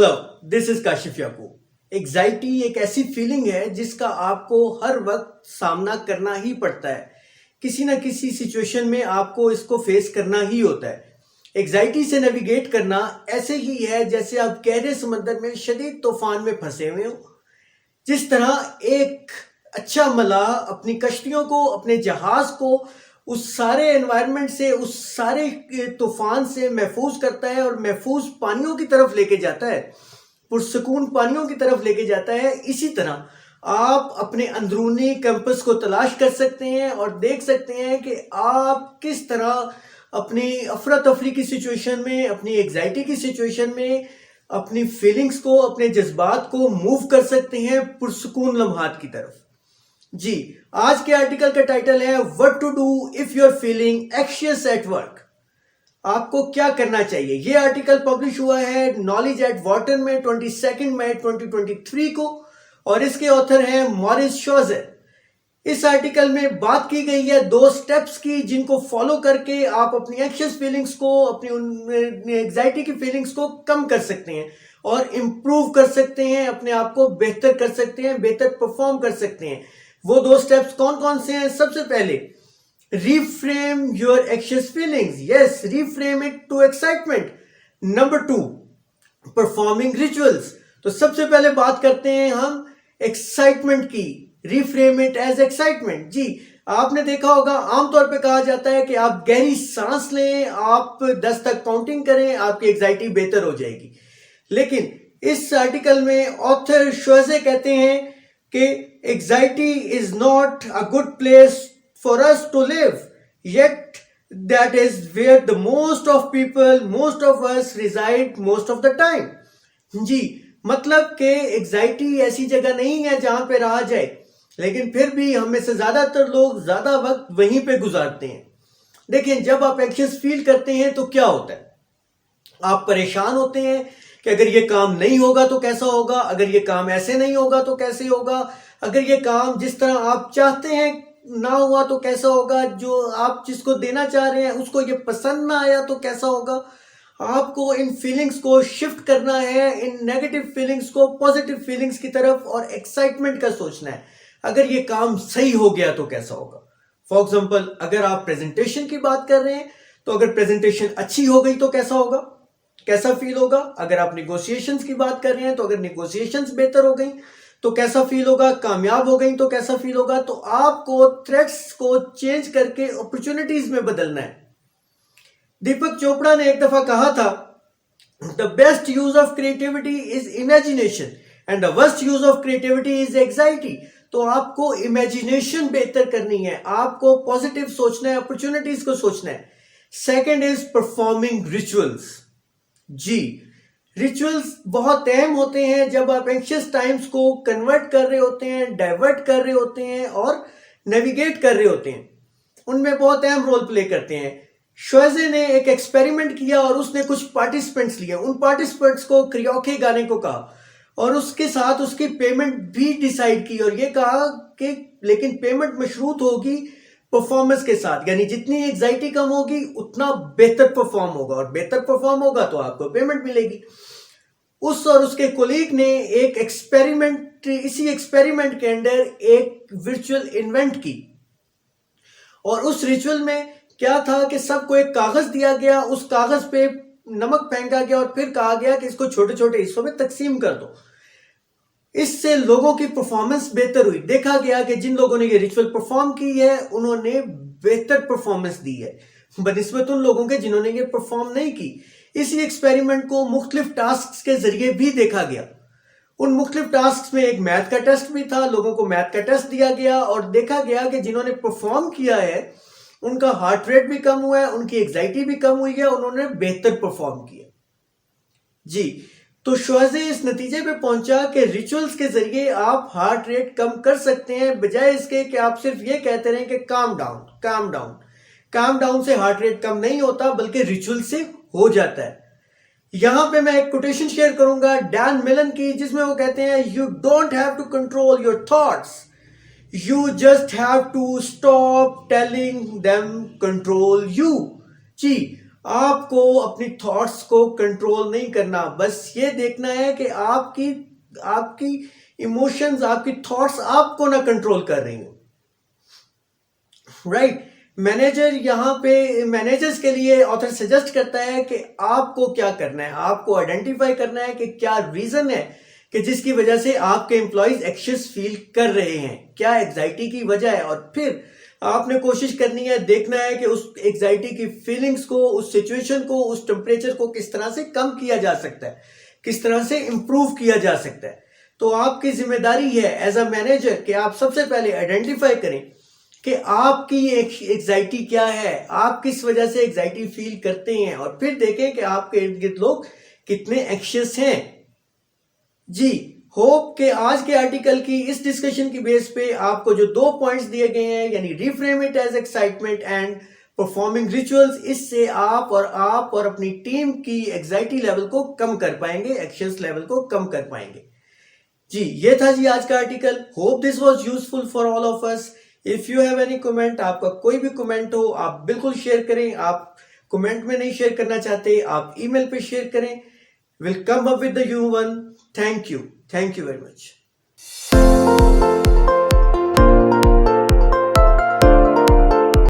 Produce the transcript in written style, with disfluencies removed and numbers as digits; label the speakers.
Speaker 1: Hello, this is Kashif Yakub. Anxiety एक ऐसी feeling है जिसका आपको हर वक्त सामना करना ही पड़ता है। किसी ना किसी सिचुएशन में आपको इसको फेस करना ही होता है। एग्जाइटी से नेविगेट करना ऐसे ही है जैसे आप गहरे समंदर में शदीद तूफान में फंसे हुए हो। जिस तरह एक अच्छा मलाह अपनी कश्तियों को, अपने जहाज को उस सारे एनवायरनमेंट से, उस सारे तूफान से महफूज करता है और महफूज पानियों की तरफ लेके जाता है, पुरसकून पानियों की तरफ लेके जाता है, इसी तरह आप अपने अंदरूनी कंपस को तलाश कर सकते हैं और देख सकते हैं कि आप किस तरह अपनी अफरा तफरी की सिचुएशन में, अपनी एग्जाइटी की सिचुएशन में अपनी फीलिंग्स को, अपने जज्बात को मूव कर सकते हैं पुरसकून लम्हात की तरफ। जी, आज के आर्टिकल का टाइटल है what to do if you are feeling anxious at work. आपको क्या करना चाहिए। ये आर्टिकल पब्लिश हुआ है नॉलेज एट वॉटन में 22 मई 2023 को और इसके ऑथर हैं मॉरिस शोजर। इस आर्टिकल में बात की गई है 2 स्टेप्स की जिनको फॉलो करके आप अपनी एंग्शियस फीलिंग्स को, अपनी एंग्जाइटी की फीलिंग्स को कम कर सकते हैं और इंप्रूव कर सकते हैं, अपने आप को बेहतर कर सकते हैं, बेहतर परफॉर्म कर सकते हैं। वो 2 स्टेप्स कौन कौन से हैं? सबसे पहले, reframe your anxious feelings. Yes, reframe it to excitement. Number 2, performing rituals. तो सबसे पहले बात करते हैं हम एक्साइटमेंट की। reframe it as excitement. जी, आपने देखा होगा आमतौर पे कहा जाता है कि आप गहरी सांस लें, आप 10 तक काउंटिंग करें, आपकी एग्जाइटी बेहतर हो जाएगी। लेकिन इस आर्टिकल में ऑथर शोजे कहते हैं कि anxiety is not a good place for us to live, yet that is where the most of us reside most of the time. जी, मतलब कि एग्जाइटी ऐसी जगह नहीं है जहां पे रहा जाए, लेकिन फिर भी हम में से ज्यादातर लोग ज्यादा वक्त वहीं पे गुजारते हैं। देखिए, जब आप एंग्शियस फील करते हैं तो क्या होता है? आप परेशान होते हैं कि अगर ये काम नहीं होगा तो कैसा होगा, अगर ये काम ऐसे नहीं होगा तो कैसे होगा, अगर ये काम जिस तरह आप चाहते हैं ना हुआ तो कैसा होगा, जो आप जिसको देना चाह रहे हैं उसको ये पसंद ना आया तो कैसा होगा। आपको इन फीलिंग्स को शिफ्ट करना है, इन नेगेटिव फीलिंग्स को पॉजिटिव फीलिंग्स की तरफ और एक्साइटमेंट का सोचना है। अगर ये काम सही हो गया तो कैसा होगा। फॉर एग्जाम्पल, अगर आप प्रेजेंटेशन की बात कर रहे हैं तो अगर प्रेजेंटेशन अच्छी हो गई तो कैसा होगा, कैसा फील होगा। अगर आप निगोशिएशंस की बात कर रहे हैं तो अगर निगोशिएशंस बेहतर हो गई तो कैसा फील होगा, कामयाब हो गई तो कैसा फील होगा। तो आपको थ्रेट्स को चेंज करके अपॉर्चुनिटीज में बदलना है। दीपक चोपड़ा ने एक दफा कहा था, the best use of creativity is imagination and the worst use of creativity is anxiety. तो आपको इमेजिनेशन बेहतर करनी है, आपको पॉजिटिव सोचना है, अपॉर्चुनिटीज को सोचना है। Second is performing rituals. जी, रिचुअल्स बहुत अहम होते हैं जब आप एंग्शियस टाइम्स को कन्वर्ट कर रहे होते हैं, डाइवर्ट कर रहे होते हैं और नेविगेट कर रहे होते हैं। उनमें बहुत अहम रोल प्ले करते हैं। शोजे ने एक एक्सपेरिमेंट किया और उसने कुछ पार्टिसिपेंट्स लिए। उन पार्टिसिपेंट्स को करियोके गाने को कहा और उसके साथ उसकी पेमेंट भी डिसाइड की और ये कहा कि लेकिन पेमेंट मशरूत होगी परफॉर्मेंस के साथ, यानी जितनी एग्जाइटी कम होगी उतना बेहतर परफॉर्म होगा और बेहतर परफॉर्म होगा तो आपको पेमेंट मिलेगी। उस और उसके कोलीग ने एक एक्सपेरिमेंट, इसी एक्सपेरिमेंट के अंदर एक विर्चुअल इन्वेंट की और उस रिचुअल में क्या था कि सबको एक कागज दिया गया, उस कागज पे नमक फेंका गया और फिर कहा गया कि इसको छोटे छोटे हिस्सों में तकसीम कर दो। इससे लोगों की परफॉर्मेंस बेहतर हुई। देखा गया कि जिन लोगों ने ये रिचुअल परफॉर्म की है उन्होंने बेहतर परफॉर्मेंस दी है बनिस्बत उन लोगों के जिन्होंने ये परफॉर्म नहीं की। इसी एक्सपेरिमेंट को मुख्तलिफ टास्क के जरिए भी देखा गया। उन मुख्तलिफ टास्क में एक मैथ का टेस्ट भी था, लोगों को मैथ का टेस्ट दिया गया और देखा गया कि जिन्होंने परफॉर्म किया है उनका हार्ट रेट भी कम हुआ है, उनकी एग्जाइटी भी कम हुई है, उन्होंने बेहतर परफॉर्म किया। जी, तो शोजे इस नतीजे पे पहुंचा कि रिचुअल्स के जरिए आप हार्ट रेट कम कर सकते हैं, बजाय इसके कि आप सिर्फ ये कहते रहें कि calm down calm down. Calm down से हार्ट रेट कम नहीं होता बल्कि रिचुअल से हो जाता है। यहां पे मैं एक कोटेशन शेयर करूंगा डैन मिलन की, जिसमें वो कहते हैं, you don't have to control your thoughts, you just have to stop telling them control you. जी, आपको अपनी थॉट्स को कंट्रोल नहीं करना, बस ये देखना है कि आपकी इमोशंस, आपकी थॉट्स आपको ना कंट्रोल कर रही हो। राइट। मैनेजर्स के लिए ऑथर सजेस्ट करता है कि आपको क्या करना है, आपको आइडेंटिफाई करना है कि क्या रीजन है कि जिसकी वजह से आपके एम्प्लॉइज एंग्शियस फील कर रहे हैं, क्या एग्जाइटी की वजह है, और फिर आपने कोशिश करनी है, देखना है कि उस एग्जाइटी की फीलिंग्स को, उस सिचुएशन को, उस टेम्परेचर को किस तरह से कम किया जा सकता है, किस तरह से इंप्रूव किया जा सकता है। तो आपकी जिम्मेदारी है एज अ मैनेजर कि आप सबसे पहले आइडेंटिफाई करें कि आपकी एग्जाइटी क्या है, आप किस वजह से एग्जाइटी फील करते हैं, और फिर देखें कि आपके इर्द गिर्द लोग कितने एंग्शियस हैं। जी, होप के आज के आर्टिकल की इस डिस्कशन की बेस पे आपको जो 2 पॉइंट्स दिए गए हैं, यानी reframe it as excitement and performing rituals, इससे आप और अपनी टीम की एग्जाइटी लेवल को कम कर पाएंगे, एंग्शियस लेवल को कम कर पाएंगे। जी, ये था जी आज का article. Hope this was useful for all of us. If you have any comment, आपका कोई भी कमेंट हो, आप बिल्कुल शेयर करें। आप कमेंट में नहीं शेयर करना चाहते, आप ईमेल पे शेयर करें। Will come up with the new one. Thank you very much.